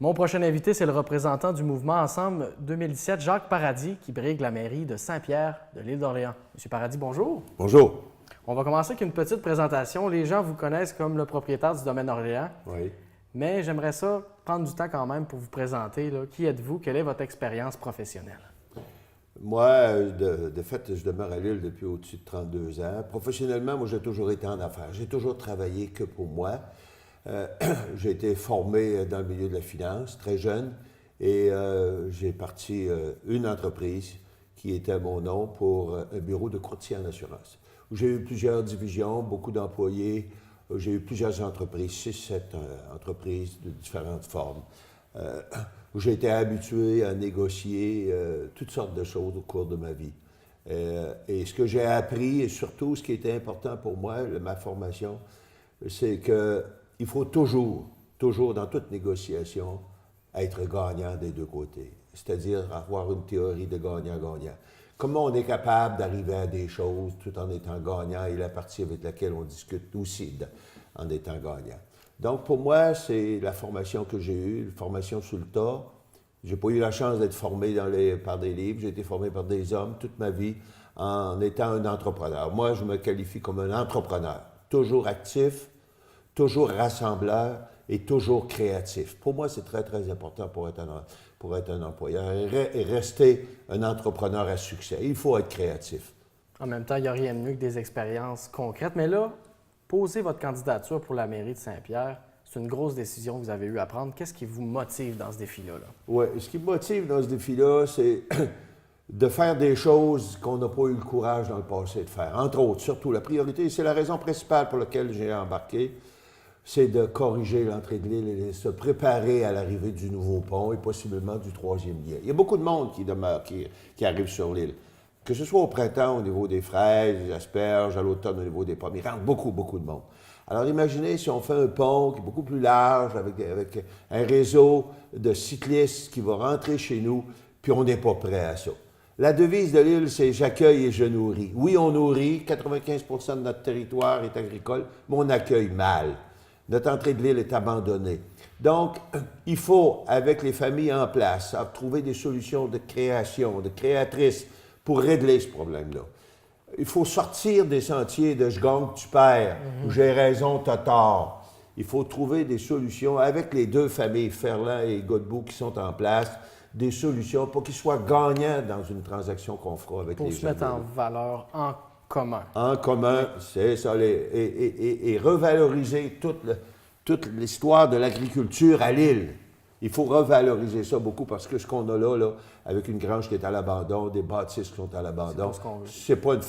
Mon prochain invité, c'est le représentant du mouvement Ensemble 2017, Jacques Paradis, qui brigue la mairie de Saint-Pierre de l'île d'Orléans. Monsieur Paradis, bonjour. Bonjour. On va commencer avec une petite présentation. Les gens vous connaissent comme le propriétaire du domaine Orléans, Oui. mais j'aimerais ça prendre du temps quand même pour vous présenter. Qui êtes-vous? Quelle est votre expérience professionnelle? Moi, de fait, je demeure à Lille depuis au-dessus de 32 ans. Professionnellement, moi, j'ai toujours été en affaires. J'ai toujours travaillé que pour moi. J'ai été formé dans le milieu de la finance, très jeune, et j'ai parti une entreprise qui était à mon nom pour un bureau de courtier en assurance. J'ai eu plusieurs divisions, beaucoup d'employés. J'ai eu plusieurs entreprises, 6-7 entreprises de différentes formes. Où j'ai été habitué à négocier toutes sortes de choses au cours de ma vie. Et ce que j'ai appris, et surtout ce qui était important pour moi, ma formation, c'est qu'il faut toujours dans toute négociation, être gagnant des deux côtés. C'est-à-dire avoir une théorie de gagnant-gagnant. Comment on est capable d'arriver à des choses tout en étant gagnant et la partie avec laquelle on discute aussi en étant gagnant. Donc, pour moi, c'est la formation que j'ai eue, la formation sur le tas. Je n'ai pas eu la chance d'être formé par des livres. J'ai été formé par des hommes toute ma vie en étant un entrepreneur. Moi, je me qualifie comme un entrepreneur. Toujours actif, toujours rassembleur et toujours créatif. Pour moi, c'est très, très important pour être un employeur et rester un entrepreneur à succès. Il faut être créatif. En même temps, il n'y a rien de mieux que des expériences concrètes. Mais là, poser votre candidature pour la mairie de Saint-Pierre, c'est une grosse décision que vous avez eu à prendre. Qu'est-ce qui vous motive dans ce défi-là? Oui, ce qui me motive dans ce défi-là, c'est de faire des choses qu'on n'a pas eu le courage dans le passé de faire. Entre autres, surtout, la priorité, c'est la raison principale pour laquelle j'ai embarqué, c'est de corriger l'entrée de l'île et de se préparer à l'arrivée du nouveau pont et possiblement du troisième lien. Il y a beaucoup de monde qui arrive sur l'île. Que ce soit au printemps au niveau des fraises, des asperges, à l'automne au niveau des pommes, il rentre beaucoup, beaucoup de monde. Alors imaginez si on fait un pont qui est beaucoup plus large, avec un réseau de cyclistes qui va rentrer chez nous, puis on n'est pas prêt à ça. La devise de l'île, c'est « j'accueille et je nourris ». Oui, on nourrit, 95% de notre territoire est agricole, mais on accueille mal. Notre entrée de l'île est abandonnée. Donc, il faut, avec les familles en place, trouver des solutions de création, de créatrices, pour régler ce problème-là. Il faut sortir des sentiers de « je gagne, tu perds » ou « j'ai raison, t'as tort ». Il faut trouver des solutions avec les deux familles, Ferland et Godbout, qui sont en place, des solutions pour qu'ils soient gagnants dans une transaction qu'on fera avec les gens. Pour se mettre en valeur en commun. En commun, c'est ça, et revaloriser toute l'histoire de l'agriculture à l'île. Il faut revaloriser ça beaucoup parce que ce qu'on a là, avec une grange qui est à l'abandon, des bâtisses qui sont à l'abandon, c'est pas une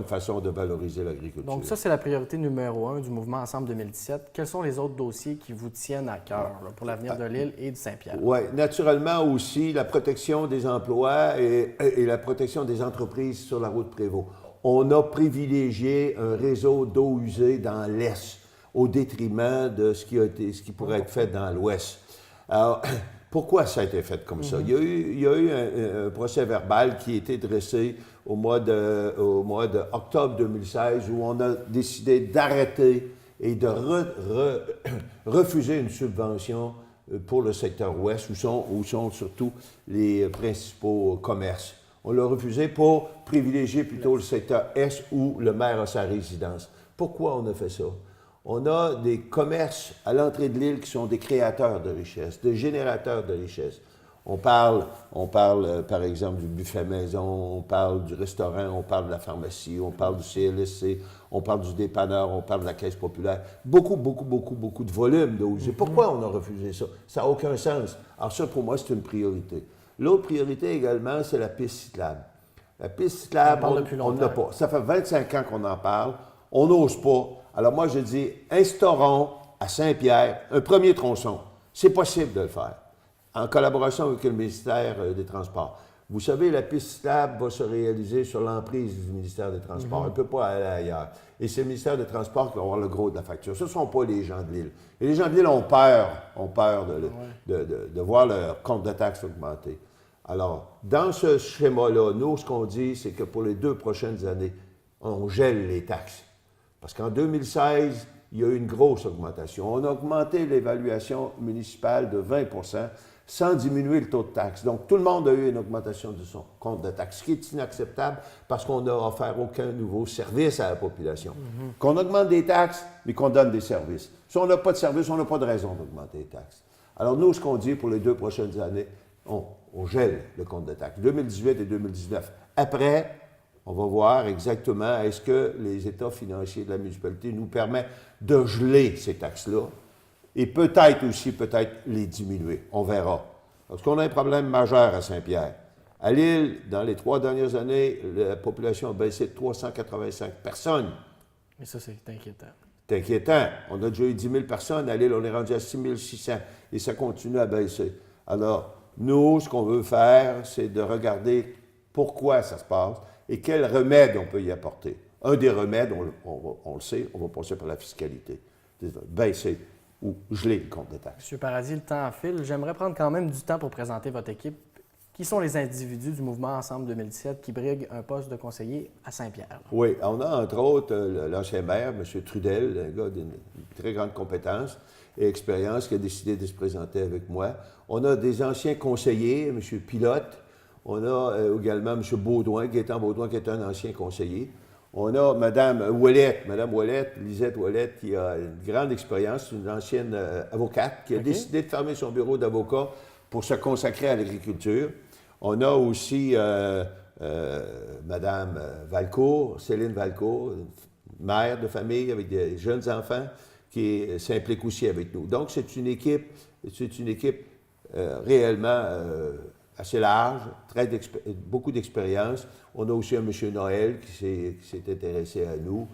façon de valoriser l'agriculture. Donc ça, c'est la priorité numéro 1 du mouvement Ensemble 2017. Quels sont les autres dossiers qui vous tiennent à cœur pour l'avenir de l'île et de Saint-Pierre? Oui, naturellement aussi la protection des emplois et la protection des entreprises sur la route Prévost. On a privilégié un réseau d'eau usée dans l'Est au détriment de ce qui pourrait être fait dans l'Ouest. Alors, pourquoi ça a été fait comme ça? Il y a eu un procès verbal qui a été dressé au mois d'octobre 2016 où on a décidé d'arrêter et de refuser une subvention pour le secteur ouest où sont surtout les principaux commerces. On l'a refusé pour privilégier plutôt le secteur est où le maire a sa résidence. Pourquoi on a fait ça? On a des commerces à l'entrée de l'île qui sont des créateurs de richesse, des générateurs de richesse. On parle par exemple du buffet maison, on parle du restaurant, on parle de la pharmacie, on parle du CLSC, on parle du dépanneur, on parle de la caisse populaire. Beaucoup de volume d'eau usée. Pourquoi on a refusé ça? Ça n'a aucun sens. Alors ça, pour moi, c'est une priorité. L'autre priorité également, c'est la piste cyclable. La piste cyclable, on n'a pas. Ça fait 25 ans qu'on en parle. On n'ose pas. Alors moi, je dis, instaurons à Saint-Pierre un premier tronçon. C'est possible de le faire, en collaboration avec le ministère des Transports. Vous savez, la piste cyclable va se réaliser sur l'emprise du ministère des Transports. Elle ne peut pas aller ailleurs. Et c'est le ministère des Transports qui va avoir le gros de la facture. Ce ne sont pas les gens de l'île. Et les gens de l'île ont peur de voir leur compte de taxes augmenter. Alors, dans ce schéma-là, nous, ce qu'on dit, c'est que pour les 2 prochaines années, on gèle les taxes. Parce qu'en 2016, il y a eu une grosse augmentation. On a augmenté l'évaluation municipale de 20 sans diminuer le taux de taxe. Donc, tout le monde a eu une augmentation de son compte de taxe, ce qui est inacceptable parce qu'on n'a offert aucun nouveau service à la population. Qu'on augmente des taxes, mais qu'on donne des services. Si on n'a pas de service, on n'a pas de raison d'augmenter les taxes. Alors, nous, ce qu'on dit pour les 2 prochaines années, on gèle le compte de taxes, 2018 et 2019. Après, on va voir exactement est-ce que les états financiers de la municipalité nous permettent de geler ces taxes-là et peut-être aussi, les diminuer. On verra. Parce qu'on a un problème majeur à Saint-Pierre. À Lille, dans les 3 dernières années, la population a baissé de 385 personnes. Et ça, c'est inquiétant. C'est inquiétant. On a déjà eu 10 000 personnes. À Lille, on est rendu à 6 600 et ça continue à baisser. Alors, nous, ce qu'on veut faire, c'est de regarder pourquoi ça se passe et quels remèdes on peut y apporter. Un des remèdes, on le sait, on va passer par la fiscalité. Baisser ou geler le compte de taxes. M. Paradis, le temps file. J'aimerais prendre quand même du temps pour présenter votre équipe. Qui sont les individus du mouvement Ensemble 2017 qui briguent un poste de conseiller à Saint-Pierre? Oui, on a entre autres l'ancien maire, M. Trudel, un gars d'une très grande compétence et expérience qui a décidé de se présenter avec moi. On a des anciens conseillers, M. Pilote. On a également M. Baudouin, Gaétan Baudouin, qui est un ancien conseiller. On a Mme Ouellette, Lisette Ouellette, qui a une grande expérience, une ancienne avocate, qui a décidé de fermer son bureau d'avocat pour se consacrer à l'agriculture. On a aussi Mme Valcourt, Céline Valcourt, mère de famille avec des jeunes enfants, qui s'implique aussi avec nous. Donc, c'est une équipe réellement assez large, beaucoup d'expérience. On a aussi un M. Noël qui s'est intéressé à nous,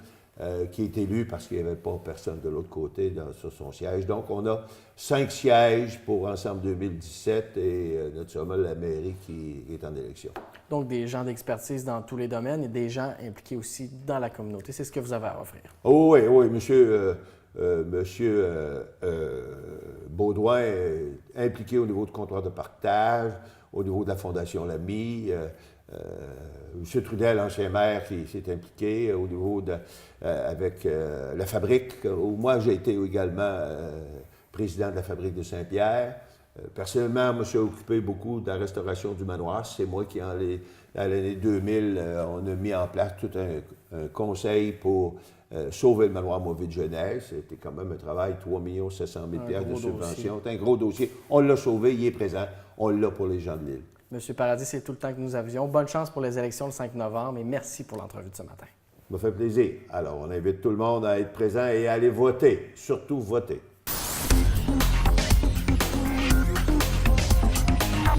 qui est élu parce qu'il n'y avait pas personne de l'autre côté sur son siège. Donc, on a 5 sièges pour Ensemble 2017 et naturellement la mairie qui est en élection. Donc, des gens d'expertise dans tous les domaines et des gens impliqués aussi dans la communauté. C'est ce que vous avez à offrir. Oh, oui, monsieur Baudouin est impliqué au niveau du comptoir de partage, au niveau de la Fondation Lamy. M. Trudel, ancien maire, qui s'est impliqué au niveau avec la fabrique, où moi j'ai été également président de la fabrique de Saint-Pierre. Personnellement, je me suis occupé beaucoup de la restauration du manoir. C'est moi qui, à l'année 2000, on a mis en place tout un conseil pour sauver le manoir Mauvais de Genèse. C'était quand même un travail, 3 700 000 de subvention. C'est un gros dossier. On l'a sauvé, il est présent. On l'a pour les gens de l'île. Monsieur Paradis, c'est tout le temps que nous avions. Bonne chance pour les élections le 5 novembre et merci pour l'entrevue de ce matin. Ça me fait plaisir. Alors, on invite tout le monde à être présent et à aller voter. Surtout voter.